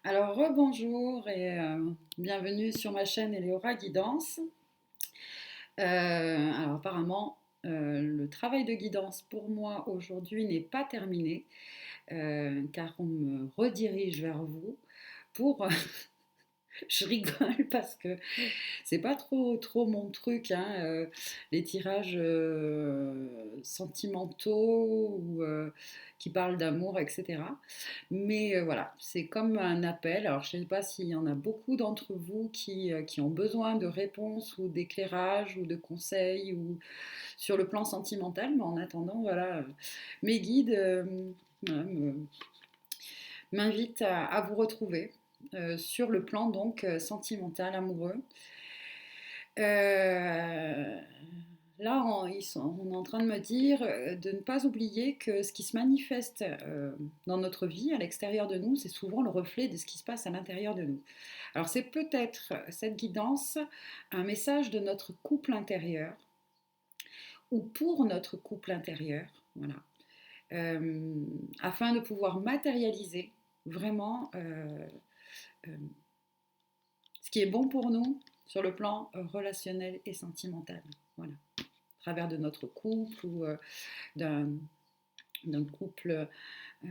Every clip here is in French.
Alors, rebonjour et bienvenue sur ma chaîne Eleora Guidance. Alors, apparemment, le travail de guidance pour moi aujourd'hui n'est pas terminé car on me redirige vers vous pour. Je rigole parce que c'est pas trop mon truc, hein, les tirages sentimentaux ou qui parlent d'amour, etc. Mais voilà, c'est comme un appel. Alors, je ne sais pas s'il y en a beaucoup d'entre vous qui ont besoin de réponses ou d'éclairage ou de conseils ou sur le plan sentimental. Mais en attendant, voilà, mes guides voilà, m'invitent à vous retrouver sur le plan donc sentimental, amoureux. Euh, Là, on est en train de me dire de ne pas oublier que ce qui se manifeste dans notre vie, à l'extérieur de nous, c'est souvent le reflet de ce qui se passe à l'intérieur de nous. Alors c'est peut-être cette guidance, un message de notre couple intérieur, ou pour notre couple intérieur, voilà, Euh, afin de pouvoir matérialiser vraiment euh, ce qui est bon pour nous sur le plan relationnel et sentimental. Voilà, à travers de notre couple ou d'un couple en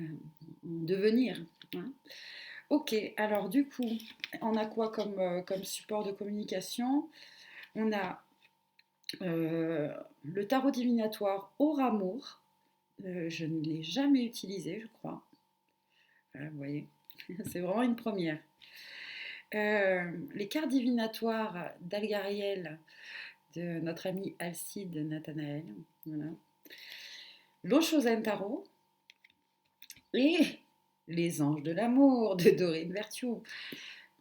devenir. Hein. Ok, alors du coup, on a quoi comme support de communication? On a le tarot divinatoire Aura Amour. Je ne l'ai jamais utilisé, je crois. Voilà, vous voyez, c'est vraiment une première. Les cartes divinatoires d'Algariel de notre ami Alcide Nathanaël. Voilà. L'Oshozen Tarot et les anges de l'amour de Dorine Virtue.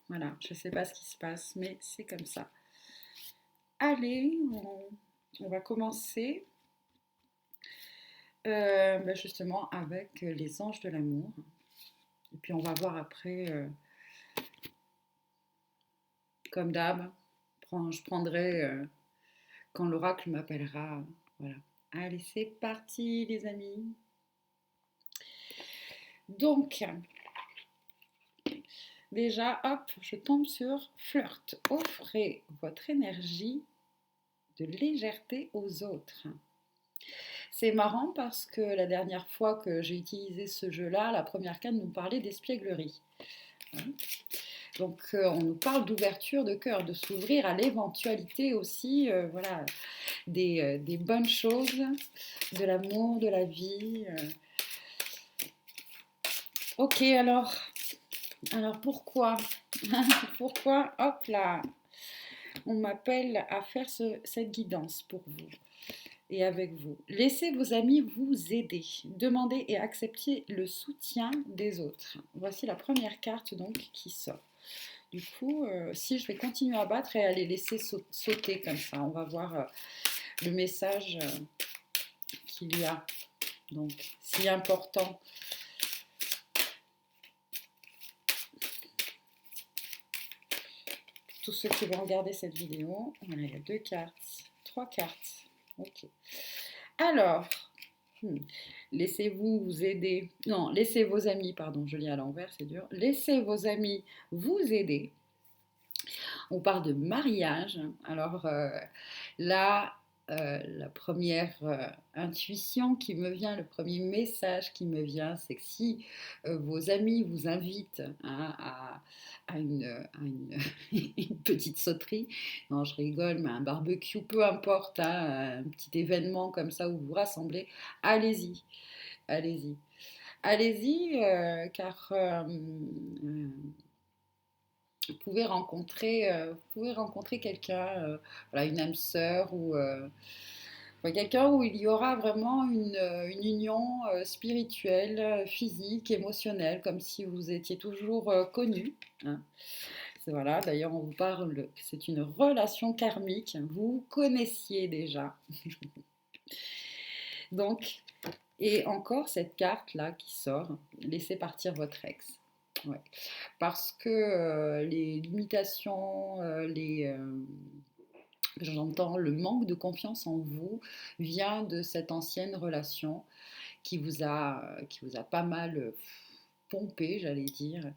Voilà, je ne sais pas ce qui se passe, mais c'est comme ça. Allez, on va commencer justement avec les anges de l'amour. Et puis on va voir après, comme d'hab, je prendrai quand l'oracle m'appellera. Voilà. Allez, c'est parti les amis. Donc, déjà, hop, je tombe sur flirt. Offrez votre énergie de légèreté aux autres. C'est marrant parce que la dernière fois que j'ai utilisé ce jeu-là, la première carte nous parlait d'espièglerie. Donc on nous parle d'ouverture de cœur, de s'ouvrir à l'éventualité aussi, voilà, des bonnes choses, de l'amour, de la vie. Ok, alors pourquoi pourquoi, hop là, on m'appelle à faire cette guidance pour vous et avec vous. Laissez vos amis vous aider. Demandez et acceptez le soutien des autres. Voici la première carte donc qui sort. Du coup, si je vais continuer à battre et à les laisser sauter comme ça, on va voir le message qu'il y a. Donc, si important. Tous ceux qui vont regarder cette vidéo, voilà, il y a 2 cartes, 3 cartes. Ok. Alors, laissez-vous vous aider. Non, laissez vos amis, pardon, je lis à l'envers, c'est dur. Laissez vos amis vous aider. On parle de mariage. Alors là, la première intuition qui me vient, le premier message qui me vient, c'est que si vos amis vous invitent hein, à une petite sauterie, non je rigole, mais un barbecue, peu importe, hein, un petit événement comme ça où vous vous rassemblez, allez-y, allez-y. Allez-y, car vous pouvez rencontrer quelqu'un, voilà, une âme sœur ou quelqu'un où il y aura vraiment une union spirituelle, physique, émotionnelle, comme si vous étiez toujours connus. Hein. Voilà, d'ailleurs, on vous parle que c'est une relation karmique, vous vous connaissiez déjà. Donc, et encore cette carte-là qui sort, laissez partir votre ex. Ouais. Parce que les limitations, j'entends le manque de confiance en vous vient de cette ancienne relation qui vous a pas mal pomper, j'allais dire.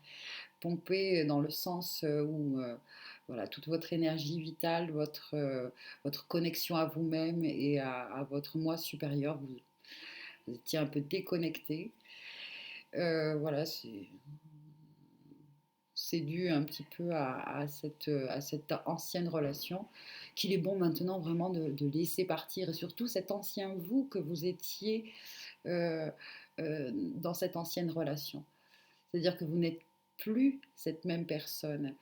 Pomper dans le sens où voilà, toute votre énergie vitale, votre connexion à vous-même et à votre moi supérieur, vous étiez un peu déconnecté. Voilà, c'est dû un petit peu à cette ancienne relation qu'il est bon maintenant vraiment de laisser partir. Et surtout cet ancien vous que vous étiez euh, dans cette ancienne relation. C'est-à-dire que vous n'êtes plus cette personne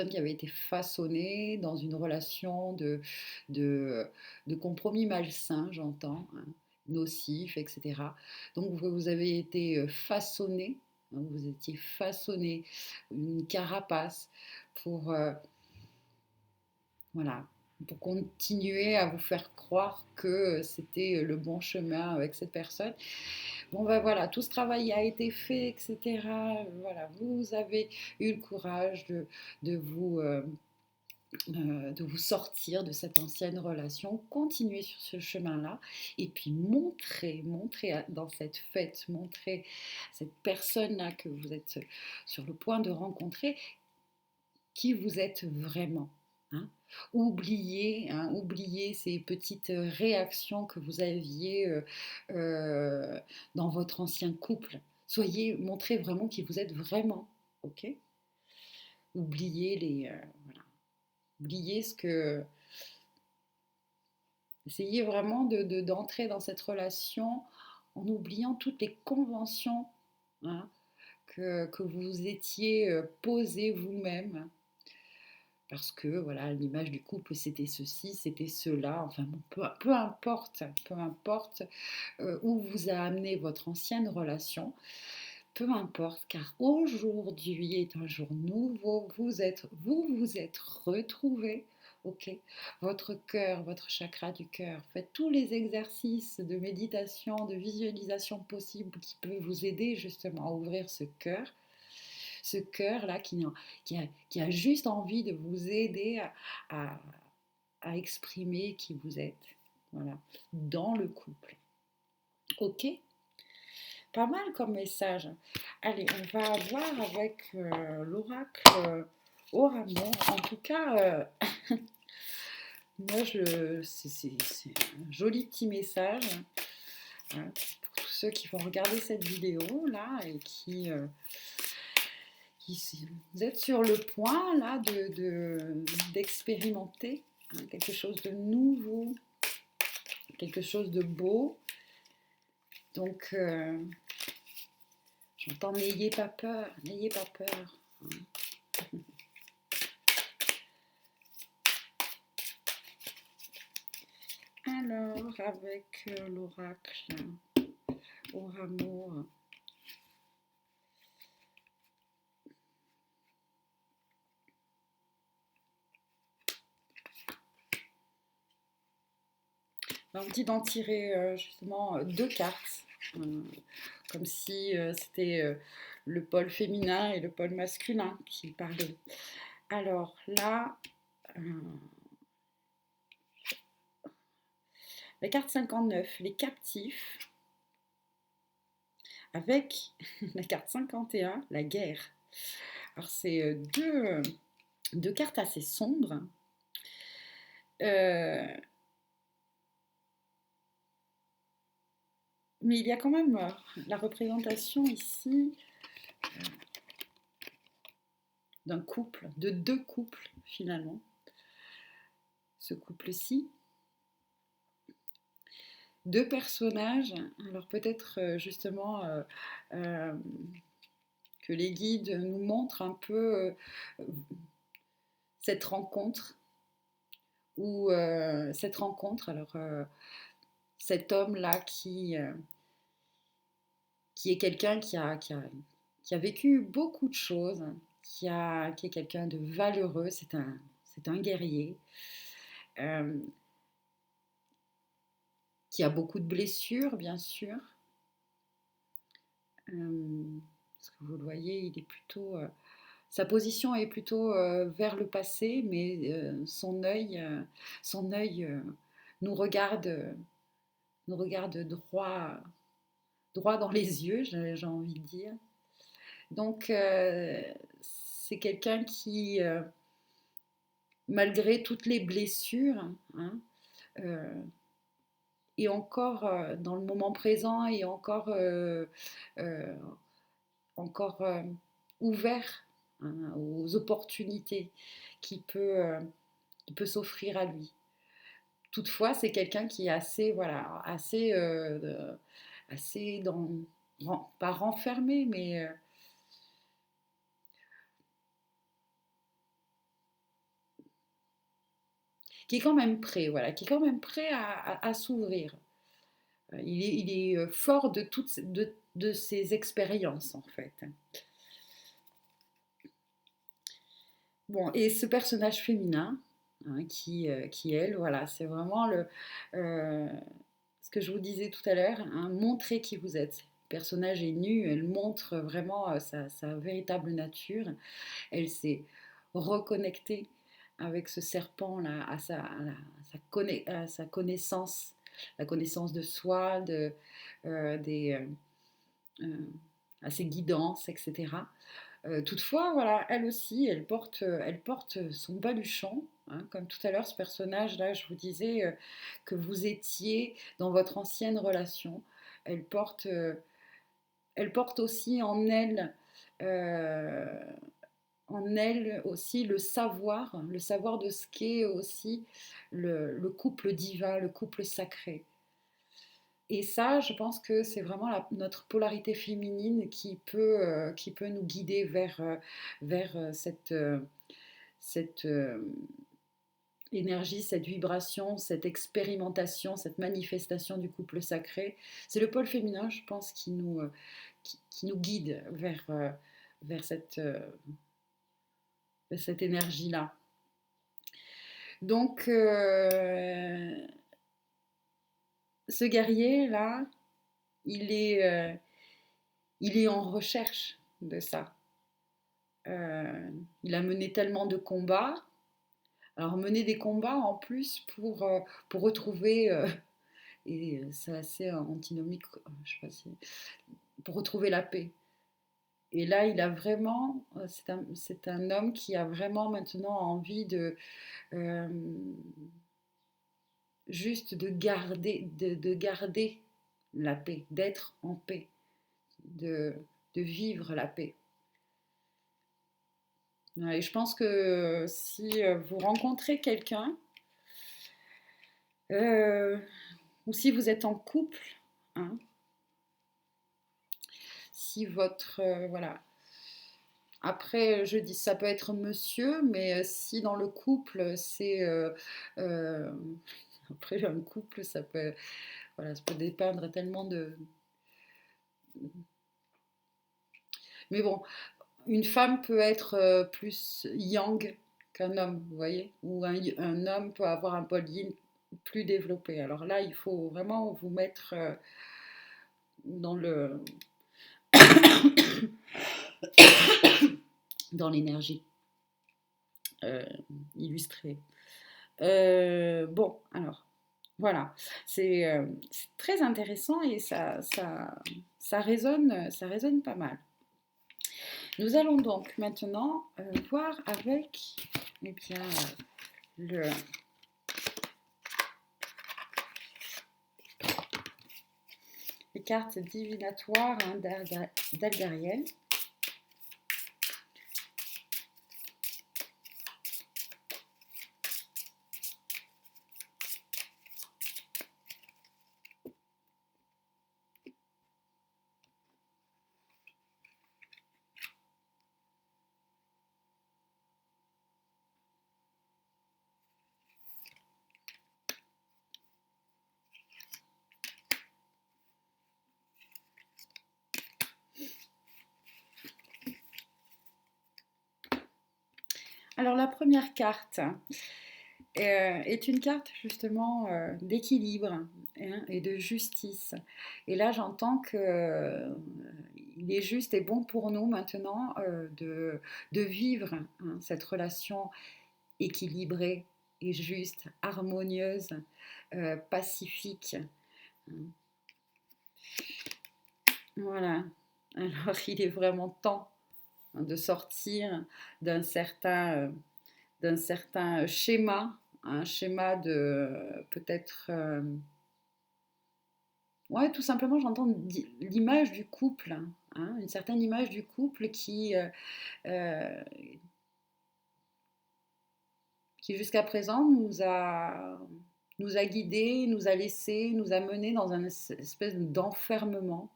qui avait été façonnée dans une relation de, de compromis malsain, j'entends, hein, nocif, etc. Donc vous avez été façonné, hein, vous étiez façonné, une carapace pour, voilà, pour continuer à vous faire croire que c'était le bon chemin avec cette personne. Bon ben voilà, tout ce travail a été fait, etc. Voilà, vous avez eu le courage de vous, de vous sortir de cette ancienne relation, continuer sur ce chemin-là, et puis montrer dans cette fête, montrer cette personne-là que vous êtes sur le point de rencontrer, qui vous êtes vraiment. Hein. Oubliez ces petites réactions que vous aviez euh, dans votre ancien couple. Montrez vraiment qui vous êtes vraiment, ok. Oubliez voilà. Oubliez ce que. Essayez vraiment d'entrer dans cette relation en oubliant toutes les conventions, hein, que vous étiez posées vous-même. Parce que voilà, l'image du couple, c'était ceci, c'était cela, enfin bon, peu importe où vous a amené votre ancienne relation, peu importe, car aujourd'hui est un jour nouveau, vous êtes retrouvés, ok, votre cœur, votre chakra du cœur, faites tous les exercices de méditation, de visualisation possibles qui peuvent vous aider justement à ouvrir ce cœur-là qui a juste envie de vous aider à, à exprimer qui vous êtes, voilà, dans le couple. Ok. Pas mal comme message. Allez, on va voir avec l'oracle Oramon. En tout cas, moi, c'est un joli petit message, hein, pour tous ceux qui vont regarder cette vidéo là et qui vous êtes sur le point là d'expérimenter, hein, quelque chose de nouveau, quelque chose de beau. Donc, j'entends n'ayez pas peur, n'ayez pas peur. Alors, avec l'oracle Oramour. On dit d'en tirer justement deux cartes, comme si c'était le pôle féminin et le pôle masculin qui parlaient. Alors là, la carte 59, les captifs, avec la carte 51, la guerre. Alors c'est deux cartes assez sombres. Mais il y a quand même la représentation ici d'un couple, de deux couples finalement. Ce couple-ci. Deux personnages, alors peut-être justement que les guides nous montrent un peu cette rencontre, ou cette rencontre, alors cet homme-là qui est quelqu'un qui a vécu beaucoup de choses, qui est quelqu'un de valeureux, c'est un guerrier, qui a beaucoup de blessures, bien sûr. Parce que vous le voyez, il est plutôt... sa position est plutôt vers le passé, mais son œil nous regarde droit dans les yeux, j'ai envie de dire. Donc, c'est quelqu'un qui, malgré toutes les blessures, hein, euh, est encore dans le moment présent et euh, encore ouvert, hein, aux opportunités qui peut, euh, qui peut s'offrir à lui. Toutefois, c'est quelqu'un qui est assez, voilà, assez pas renfermé, mais qui est quand même prêt, voilà, qui est quand même prêt à s'ouvrir. Il est fort de toutes de ses expériences, en fait. Bon, et ce personnage féminin, hein, qui elle, voilà, c'est vraiment euh, ce que je vous disais tout à l'heure, hein, montrer qui vous êtes. Le personnage est nu, elle montre vraiment sa véritable nature. Elle s'est reconnectée avec ce serpent-là, à sa connaissance, la connaissance de soi, des, euh, à ses guidances, etc. Toutefois, voilà, elle aussi, elle porte son baluchon, hein, comme tout à l'heure, ce personnage-là, je vous disais que vous étiez dans votre ancienne relation. Elle porte, euh, Elle porte aussi euh, en elle aussi le savoir de ce qu'est aussi le couple divin, le couple sacré. Et ça, je pense que c'est vraiment notre polarité féminine qui peut nous guider vers cette énergie, cette vibration, cette expérimentation, cette manifestation du couple sacré. C'est le pôle féminin, je pense, qui nous guide vers cette énergie-là. Donc, ce guerrier-là, il est, euh, il est en recherche de ça. Il a mené tellement de combats. Alors, mener des combats en plus pour retrouver, et c'est assez antinomique, je sais pas si, pour retrouver la paix. Et là, il a vraiment, c'est un homme qui a vraiment maintenant envie euh, juste de garder la paix, d'être en paix, de, de vivre la paix. Ouais, et je pense que si vous rencontrez quelqu'un, euh, ou si vous êtes en couple, hein, si votre, voilà. Après, je dis ça peut être monsieur, mais si dans le couple, euh, après un couple, voilà, ça peut dépendre tellement de. Mais bon, une femme peut être plus yang qu'un homme, vous voyez, ou un homme peut avoir un pôle yin plus développé. Alors là, il faut vraiment vous mettre dans le dans l'énergie euh, illustrée. Bon, alors voilà, c'est très intéressant et ça résonne pas mal. Nous allons donc maintenant voir avec eh bien, le, les cartes divinatoires, hein, d'Algariel. Alors la première carte est une carte justement d'équilibre, hein, et de justice. Et là j'entends que il est juste et bon pour nous maintenant de vivre, hein, cette relation équilibrée et juste, harmonieuse, pacifique. Voilà. Alors il est vraiment temps. hein, de sortir d'un certain, d'un certain schéma, un schéma de peut-être, ouais, tout simplement, j'entends l'image du couple, hein, une certaine image du couple euh, qui jusqu'à présent nous a guidés, nous a laissés, nous a menés dans une espèce d'enfermement.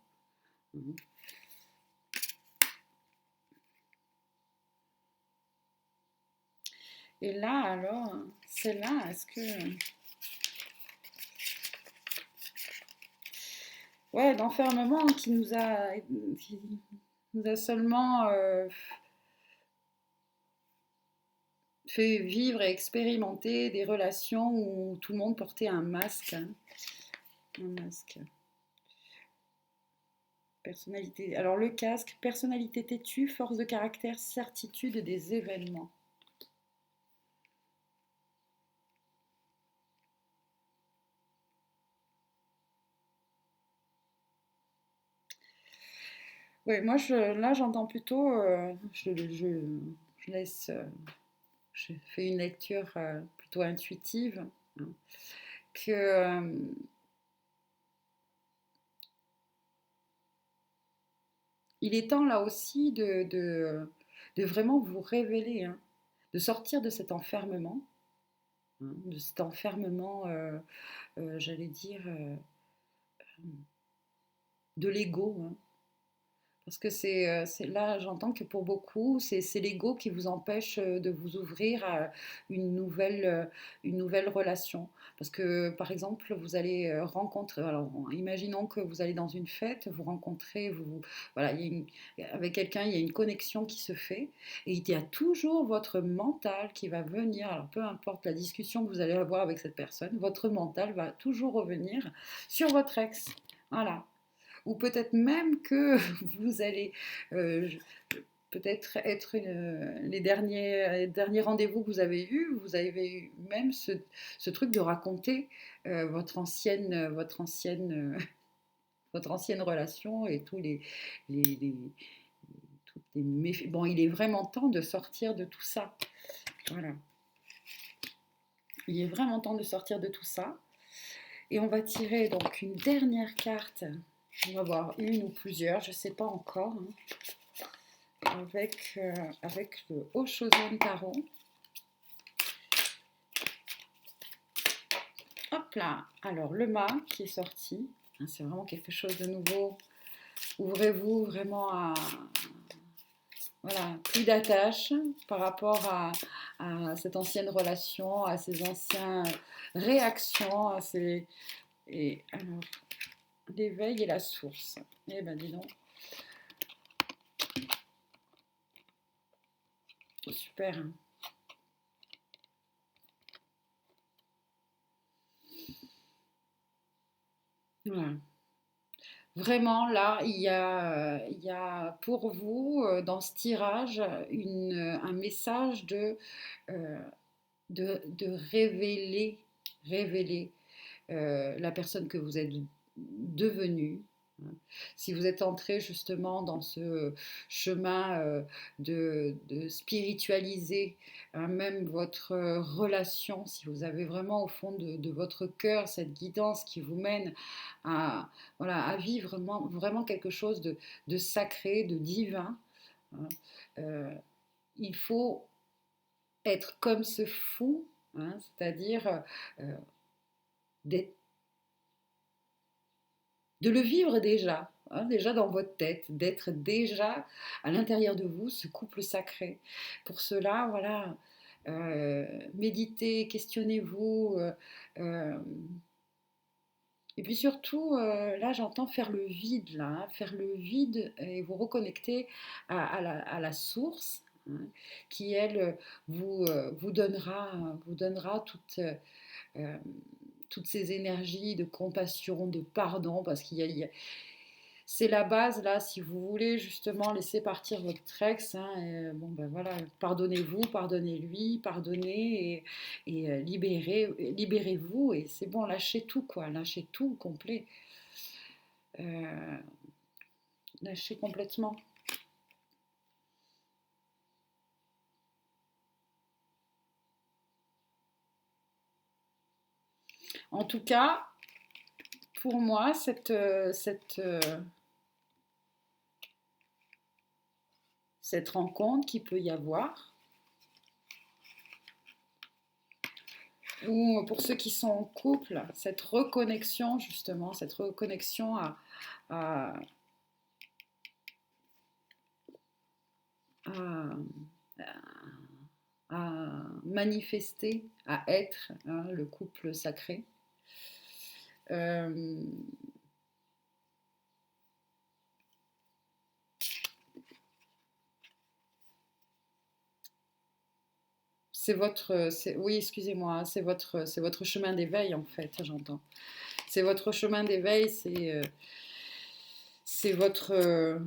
Et là, alors, c'est là, est-ce que... Ouais, l'enfermement qui nous a seulement fait vivre et expérimenter des relations où tout le monde portait un masque, hein, un masque. Personnalité. Alors le casque, personnalité têtue, force de caractère, certitude des événements. Oui, moi là j'entends plutôt, je laisse, je fais une lecture plutôt intuitive, hein, que il est temps là aussi de vraiment vous révéler, hein, de sortir de cet enfermement, hein, de cet enfermement, j'allais dire, de l'ego, hein. Parce que là, j'entends que pour beaucoup, c'est l'ego qui vous empêche de vous ouvrir à une nouvelle relation. Parce que, par exemple, vous allez rencontrer, alors imaginons que vous allez dans une fête, vous rencontrez, voilà, avec quelqu'un, il y a une connexion qui se fait, et il y a toujours votre mental qui va venir, alors peu importe la discussion que vous allez avoir avec cette personne, votre mental va toujours revenir sur votre ex. Voilà, ou peut-être même que vous allez euh, peut-être être les derniers rendez-vous que vous avez eu même ce truc de raconter votre ancienne relation et les toutes les bon, il est vraiment temps de sortir de tout ça. Voilà. Il est vraiment temps de sortir de tout ça. Et on va tirer donc une dernière carte. On va voir une ou plusieurs, je ne sais pas encore, hein, avec le Oshozen Tarot. Hop là, alors le mât qui est sorti, hein, c'est vraiment quelque chose de nouveau. Ouvrez-vous vraiment à voilà, plus d'attache par rapport à cette ancienne relation, à ces anciennes réactions, et alors l'éveil et la source. Eh ben dis donc. Super. Hein. Voilà. Vraiment, là, il y a pour vous, dans ce tirage, un message euh, de révéler la personne que vous êtes devenue. Hein. Si vous êtes entré justement dans ce chemin de spiritualiser hein, même votre relation, si vous avez vraiment au fond de votre cœur cette guidance qui vous mène à, voilà, à vivre vraiment, vraiment quelque chose de sacré, de divin, hein, euh, il faut être comme ce fou, hein, c'est-à-dire euh, d'être de le vivre déjà, hein, déjà dans votre tête, d'être déjà à l'intérieur de vous ce couple sacré. Pour cela, voilà, méditez, questionnez-vous. Euh, et puis surtout, là j'entends faire le vide, là, hein, faire le vide et vous reconnecter à la source. Hein, qui elle vous donnera euh, toutes ces énergies de compassion, de pardon, parce c'est la base là, si vous voulez justement laisser partir votre ex, hein, bon ben voilà, pardonnez-vous, pardonnez-lui, pardonnez et libérez-vous et c'est bon, lâchez tout quoi, lâchez tout complet, euh, lâchez complètement. En tout cas, pour moi, cette rencontre qu'il peut y avoir, ou pour ceux qui sont en couple, cette reconnexion justement, cette reconnexion à, à, à manifester, à être, hein, le couple sacré. Euh, oui, excusez-moi, c'est votre chemin d'éveil en fait, j'entends. C'est votre chemin d'éveil, c'est votre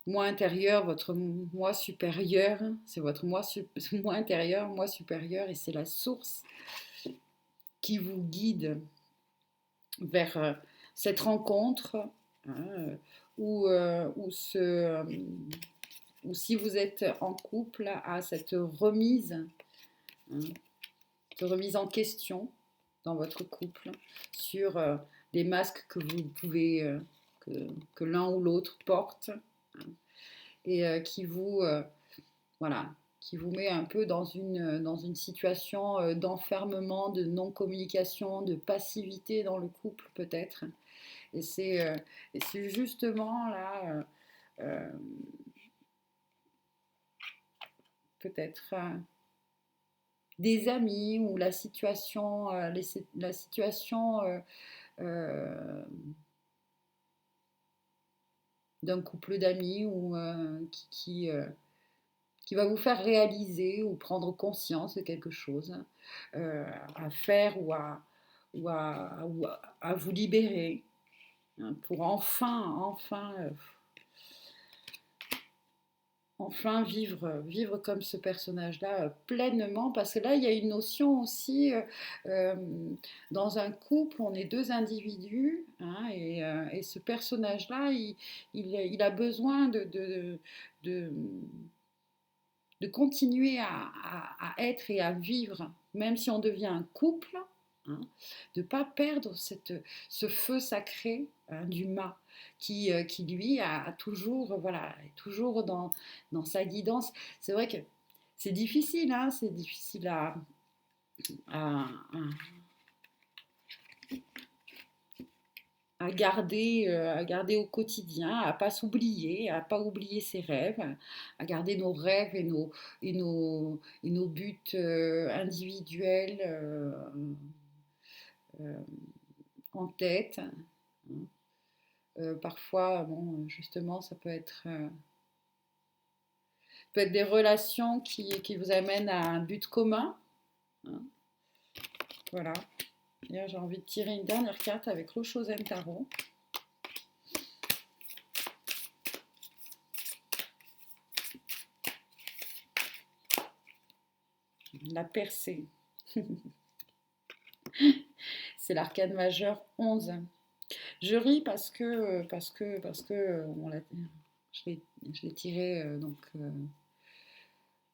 moi intérieur, votre moi supérieur, c'est votre moi intérieur, moi supérieur, et c'est la source qui vous guide vers cette rencontre, hein, ou si vous êtes en couple, à cette remise, hein, cette remise en question dans votre couple sur les masques que vous pouvez, que l'un ou l'autre porte, hein, et voilà, qui vous met un peu dans une situation d'enfermement, de non-communication, de passivité dans le couple peut-être. Et c'est justement là, peut-être des amis ou la situation euh, d'un couple d'amis ou qui va vous faire réaliser ou prendre conscience de quelque chose à faire ou à vous libérer, hein, pour enfin vivre comme ce personnage-là pleinement, parce que là, il y a une notion aussi, euh, dans un couple, on est deux individus, hein, et ce personnage-là, il a besoin de, de continuer à être et à vivre, même si on devient un couple, hein, de ne pas perdre ce feu sacré, hein, du mât, qui lui a toujours, voilà, est toujours dans sa guidance. C'est vrai que c'est difficile, hein, c'est difficile à, à garder au quotidien, à pas s'oublier, à pas oublier ses rêves, à garder nos rêves et nos buts individuels euh, en tête, hein. Parfois, bon, justement, ça peut être des relations qui vous amènent à un but commun, hein. Voilà. D'ailleurs, j'ai envie de tirer une dernière carte avec l'Oshozen Tarot. La percée. C'est l'arcane majeur 11. Je ris parce que je l'ai tiré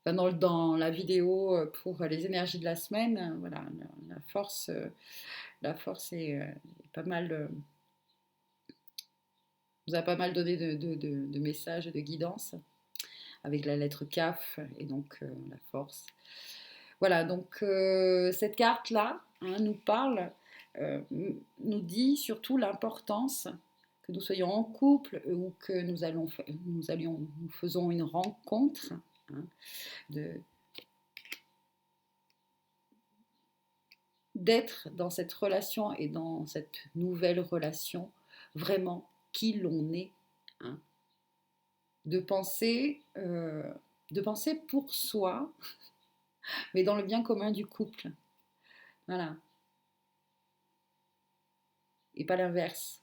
dans la vidéo pour les énergies de la semaine. Voilà, la force est pas mal, nous a pas mal donné de messages et de guidance avec la lettre CAF et donc la force. Voilà, donc cette carte-là, hein, nous parle, nous dit surtout l'importance que nous soyons en couple ou que nous faisons une rencontre, hein, de, d'être dans cette relation et dans cette nouvelle relation vraiment qui l'on est, hein, de penser, euh, de penser pour soi, mais dans le bien commun du couple, voilà, et pas l'inverse.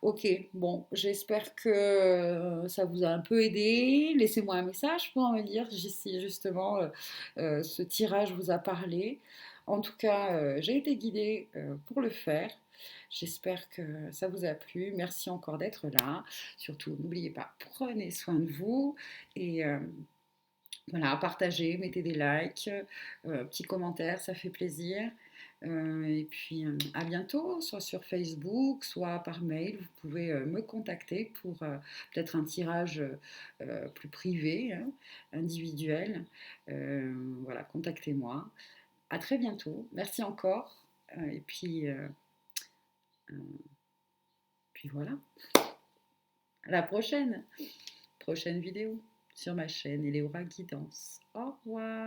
Ok, bon, j'espère que ça vous a un peu aidé. Laissez-moi un message pour me dire si justement ce tirage vous a parlé. En tout cas, j'ai été guidée pour le faire. J'espère que ça vous a plu. Merci encore d'être là. Surtout, n'oubliez pas, prenez soin de vous et voilà, partagez, mettez des likes, petits commentaires, ça fait plaisir. Et puis à bientôt, soit sur Facebook, soit par mail. Vous pouvez me contacter pour peut-être un tirage plus privé, hein, individuel. Voilà, contactez-moi. À très bientôt. Merci encore. Et puis voilà. À la prochaine vidéo sur ma chaîne Eleora Guidance. Au revoir.